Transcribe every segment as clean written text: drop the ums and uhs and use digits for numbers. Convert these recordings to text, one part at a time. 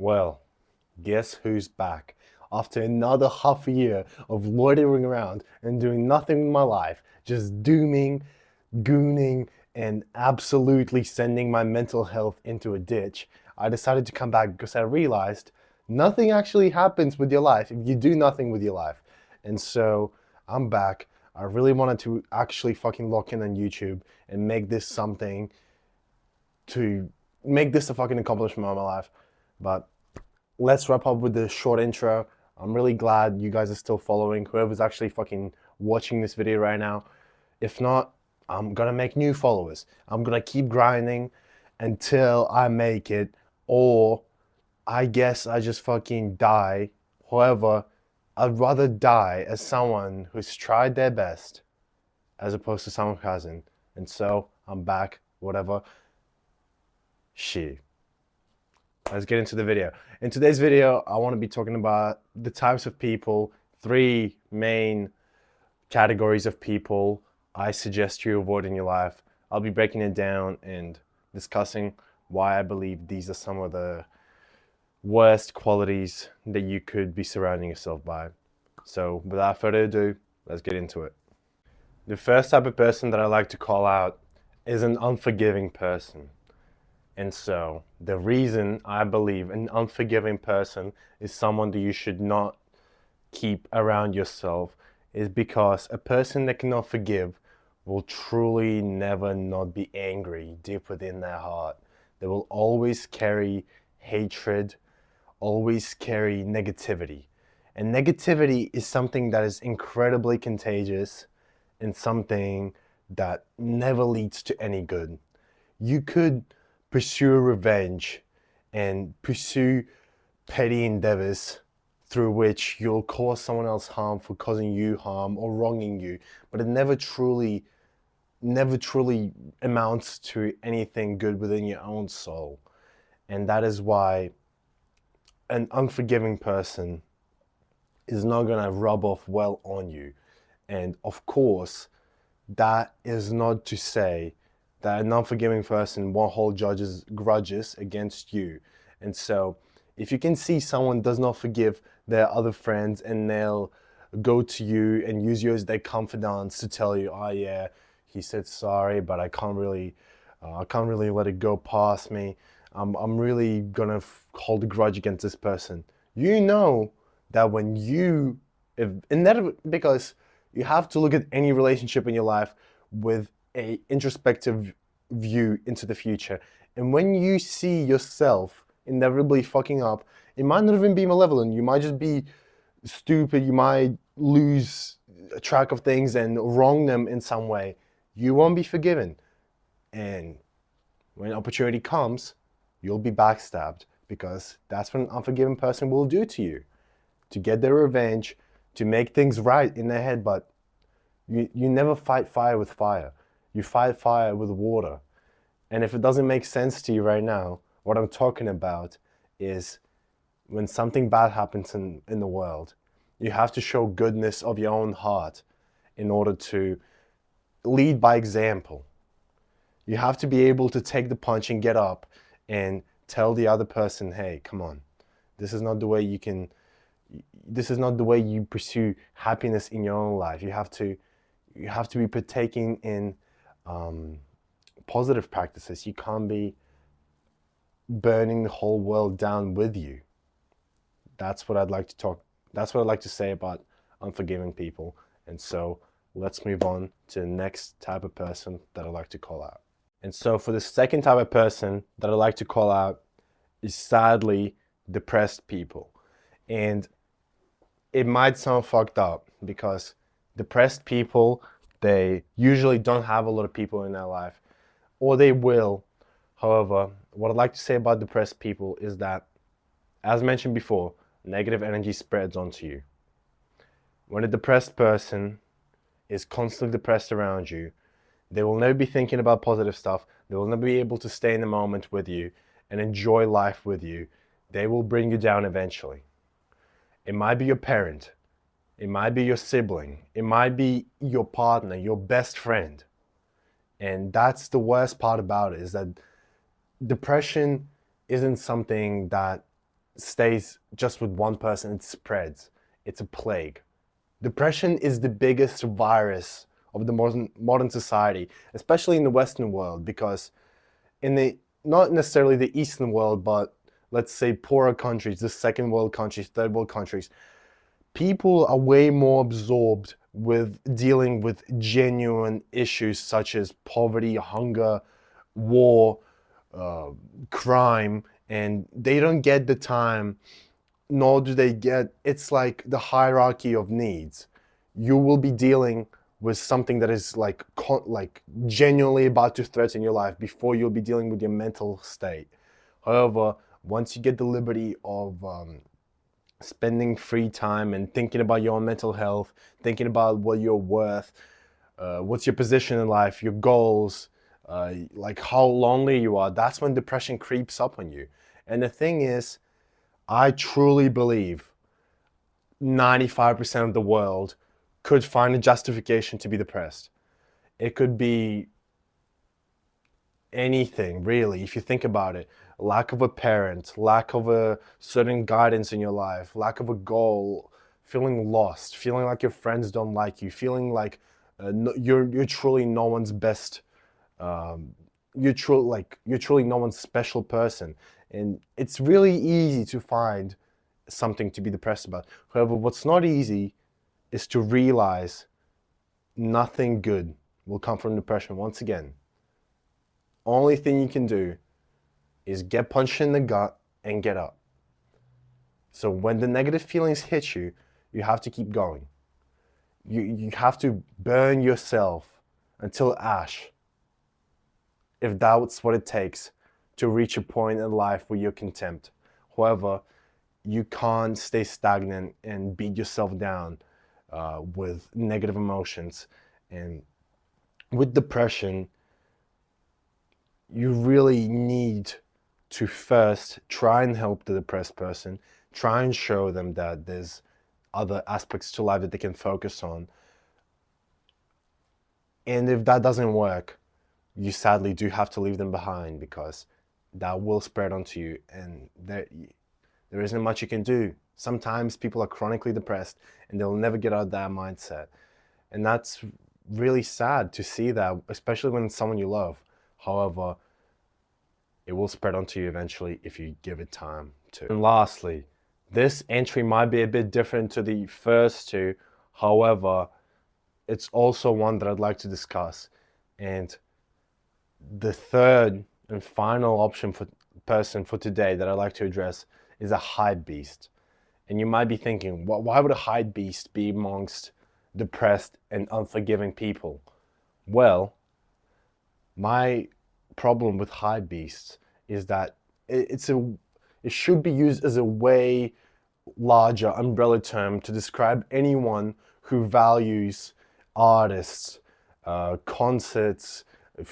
Well, guess who's back? After another half a year of loitering around and doing nothing with my life, just dooming, gooning, and absolutely sending my mental health into a ditch, I decided to come back because I realized nothing actually happens with your life if you do nothing with your life. And so I'm back. I really wanted to actually fucking lock in on YouTube and make this something to make this a fucking accomplishment of my life. But let's wrap up with the short intro. I'm really glad you guys are still following, whoever's actually fucking watching this video right now. If not, I'm gonna make new followers. I'm gonna keep grinding until I make it, or I guess I just fucking die. However, I'd rather die as someone who's tried their best as opposed to someone who hasn't. And so I'm back, whatever. Shit. Let's get into the video. In today's video, I want to be talking about the types of people, three main categories of people I suggest you avoid in your life. I'll be breaking it down and discussing why I believe these are some of the worst qualities that you could be surrounding yourself by. So without further ado, let's get into it. The first type of person that I like to call out is an unforgiving person. And so the reason I believe an unforgiving person is someone that you should not keep around yourself is because a person that cannot forgive will truly never not be angry deep within their heart. They will always carry hatred, always carry negativity. And negativity is something that is incredibly contagious and something that never leads to any good. You could pursue revenge and pursue petty endeavors through which you'll cause someone else harm for causing you harm or wronging you, but it never truly amounts to anything good within your own soul. And that is why an unforgiving person is not going to rub off well on you. And of course, that is not to say that an unforgiving person won't hold grudges against you. And so if you can see someone does not forgive their other friends and they'll go to you and use you as their confidants to tell you, oh yeah, he said sorry, but I can't really let it go past me. I'm really gonna hold a grudge against this person. You know that when you, if, and that because you have to look at any relationship in your life with a introspective view into the future. And when you see yourself inevitably fucking up, it might not even be malevolent. You might just be stupid. You might lose track of things and wrong them in some way. You won't be forgiven. And when opportunity comes, you'll be backstabbed because that's what an unforgiving person will do to you to get their revenge, to make things right in their head. But you never fight fire with fire. You fight fire with water. And if it doesn't make sense to you right now, what I'm talking about is when something bad happens in the world, you have to show goodness of your own heart in order to lead by example. You have to be able to take the punch and get up and tell the other person, hey, come on, this is not the way you pursue happiness in your own life. You have to be partaking in positive practices. You can't be burning the whole world down with you. That's what I'd like to say about unforgiving people. And so let's move on to the next type of person that I'd like to call out. And so for the second type of person that I'd like to call out is sadly depressed people. And it might sound fucked up because depressed people, they usually don't have a lot of people in their life, or they will. However, what I'd like to say about depressed people is that, as mentioned before, negative energy spreads onto you. When a depressed person is constantly depressed around you, they will never be thinking about positive stuff. They will never be able to stay in the moment with you and enjoy life with you. They will bring you down eventually. It might be your parent. It might be your sibling. It might be your partner, your best friend. And that's the worst part about it, is that depression isn't something that stays just with one person, it spreads. It's a plague. Depression is the biggest virus of the modern society, especially in the Western world, because in the not necessarily the Eastern world, but let's say poorer countries, the second world countries, third world countries, people are way more absorbed with dealing with genuine issues such as poverty, hunger, war, uh, crime, and they don't get the time, nor do they get, it's like the hierarchy of needs. You will be dealing with something that is like genuinely about to threaten your life before you'll be dealing with your mental state. However, once you get the liberty of spending free time and thinking about your own mental health, thinking about what you're worth, what's your position in life, your goals, like how lonely you are, that's when depression creeps up on you. And the thing is, I truly believe 95% of the world could find a justification to be depressed. It could be anything, really, if you think about it. Lack of a parent, lack of a certain guidance in your life, lack of a goal, feeling lost, feeling like your friends don't like you, feeling like you're truly no one's best. You're truly no one's special person, and it's really easy to find something to be depressed about. However, what's not easy is to realize nothing good will come from depression. Once again, only thing you can do is get punched in the gut and get up. So when the negative feelings hit you, you have to keep going. You have to burn yourself until ash, if that's what it takes to reach a point in life where you're content. However, you can't stay stagnant and beat yourself down with negative emotions. And with depression, you really need to first try and help the depressed person, try and show them that there's other aspects to life that they can focus on. And if that doesn't work, you sadly do have to leave them behind, because that will spread onto you, and there isn't much you can do. Sometimes people are chronically depressed and they'll never get out of that mindset. And that's really sad to see that, especially when it's someone you love. However, it will spread onto you eventually if you give it time to. And lastly, this entry might be a bit different to the first two. However, it's also one that I'd like to discuss. And the third and final option for person for today that I'd like to address is a hype beast. And you might be thinking, why would a hype beast be amongst depressed and unforgiving people? Well, my problem with hype beasts is that it should be used as a way larger umbrella term to describe anyone who values artists, concerts,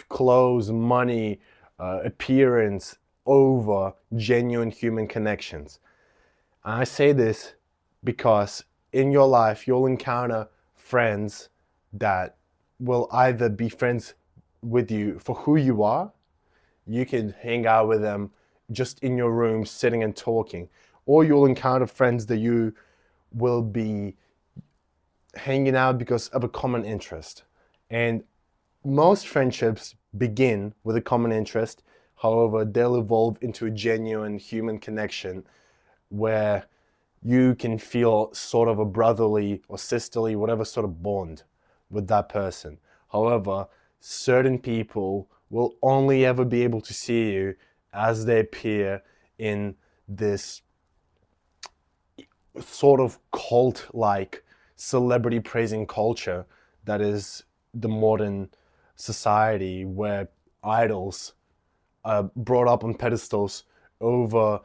clothes, money, appearance over genuine human connections. And I say this because in your life you'll encounter friends that will either be friends with you for who you are. You can hang out with them just in your room, sitting and talking. Or you'll encounter friends that you will be hanging out because of a common interest. And most friendships begin with a common interest. However, they'll evolve into a genuine human connection where you can feel sort of a brotherly or sisterly, whatever sort of bond with that person. However, certain people will only ever be able to see you as they appear in this sort of cult-like celebrity praising culture that is the modern society, where idols are brought up on pedestals over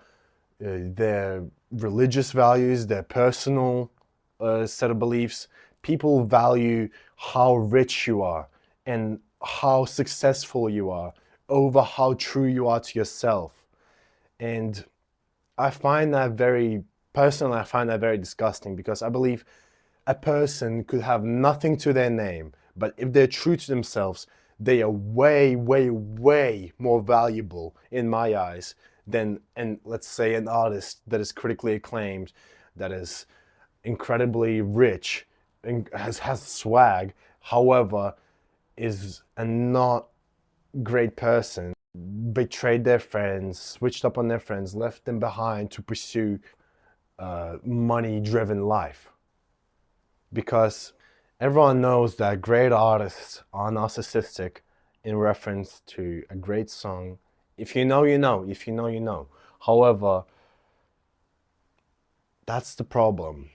their religious values, their personal set of beliefs. People value how rich you are and how successful you are over how true you are to yourself. And I find that personally, I find that very disgusting, because I believe a person could have nothing to their name, but if they're true to themselves, they are way, way, way more valuable in my eyes than, and let's say, an artist that is critically acclaimed, that is incredibly rich and has swag, however, is a not great person, betrayed their friends, switched up on their friends, left them behind to pursue money-driven life. Because everyone knows that great artists are narcissistic in reference to a great song. If you know, you know. If you know, you know. However, that's the problem.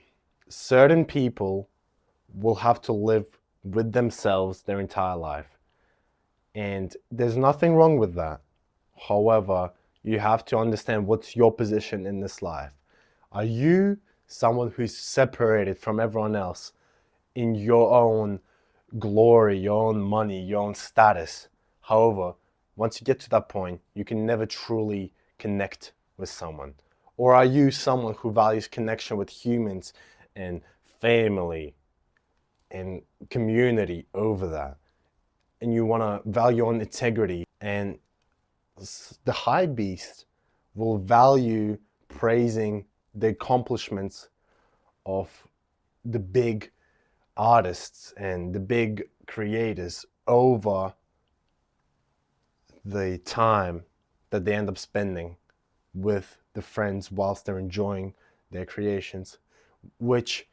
Certain people will have to live with themselves their entire life. And there's nothing wrong with that. However, you have to understand what's your position in this life. Are you someone who's separated from everyone else in your own glory, your own money, your own status? However, once you get to that point, you can never truly connect with someone. Or are you someone who values connection with humans and family and community over that? And you want to value your own integrity. And the high beast will value praising the accomplishments of the big artists and the big creators over the time that they end up spending with the friends whilst they're enjoying their creations. Which,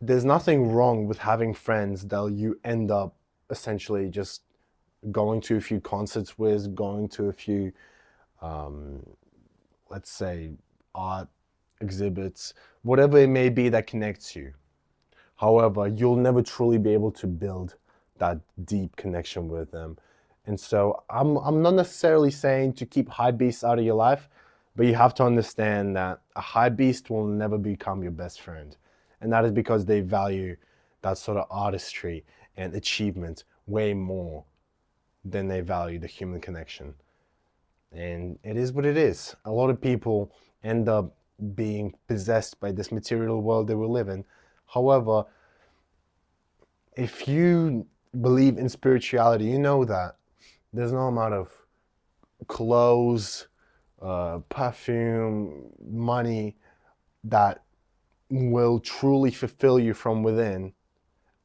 there's nothing wrong with having friends that you end up essentially just going to a few concerts with, going to a few, let's say, art exhibits, whatever it may be that connects you. However, you'll never truly be able to build that deep connection with them. And so I'm not necessarily saying to keep high beasts out of your life, but you have to understand that a high beast will never become your best friend. And that is because they value that sort of artistry and achievement way more than they value the human connection. And it is what it is. A lot of people end up being possessed by this material world that we live in. However, if you believe in spirituality, you know that there's no amount of clothes, perfume, money that will truly fulfill you from within,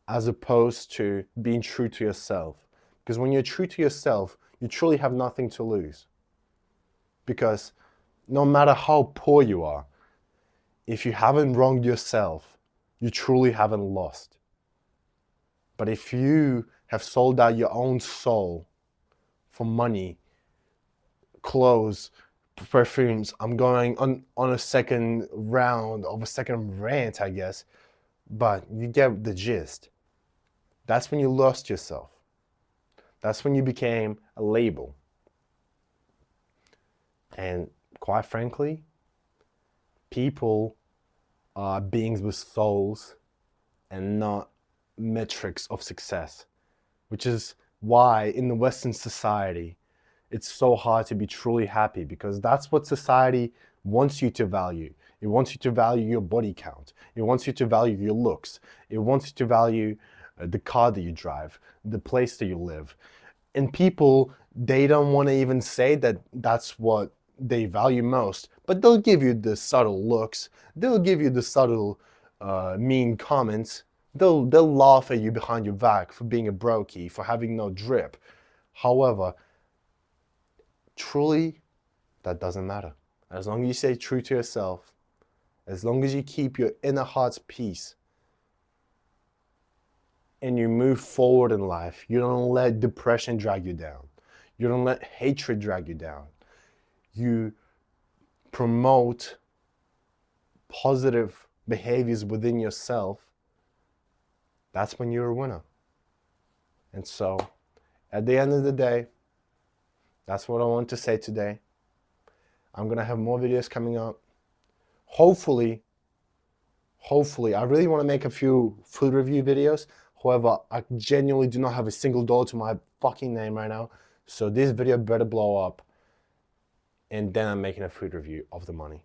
as opposed to being true to yourself. Because when you're true to yourself, you truly have nothing to lose. Because no matter how poor you are, if you haven't wronged yourself, you truly haven't lost. But if you have sold out your own soul for money, clothes, perfumes, I'm going on a second round of a second rant, I guess, but you get the gist. That's when you lost yourself. That's when you became a label. And quite frankly, people are beings with souls and not metrics of success, which is why in the Western society, it's so hard to be truly happy, because that's what society wants you to value. It wants you to value your body count. It wants you to value your looks. It wants you to value the car that you drive, the place that you live. And people, they don't want to even say that that's what they value most, but they'll give you the subtle looks. They'll give you the subtle mean comments. They'll laugh at you behind your back for being a brokey, for having no drip. However, truly, that doesn't matter. As long as you stay true to yourself, as long as you keep your inner heart's peace, and you move forward in life, you don't let depression drag you down. You don't let hatred drag you down. You promote positive behaviors within yourself. That's when you're a winner. And so, at the end of the day, that's what I want to say today. I'm going to have more videos coming up. Hopefully, I really want to make a few food review videos. However, I genuinely do not have a single dollar to my fucking name right now. So this video better blow up. And then I'm making a food review of the money.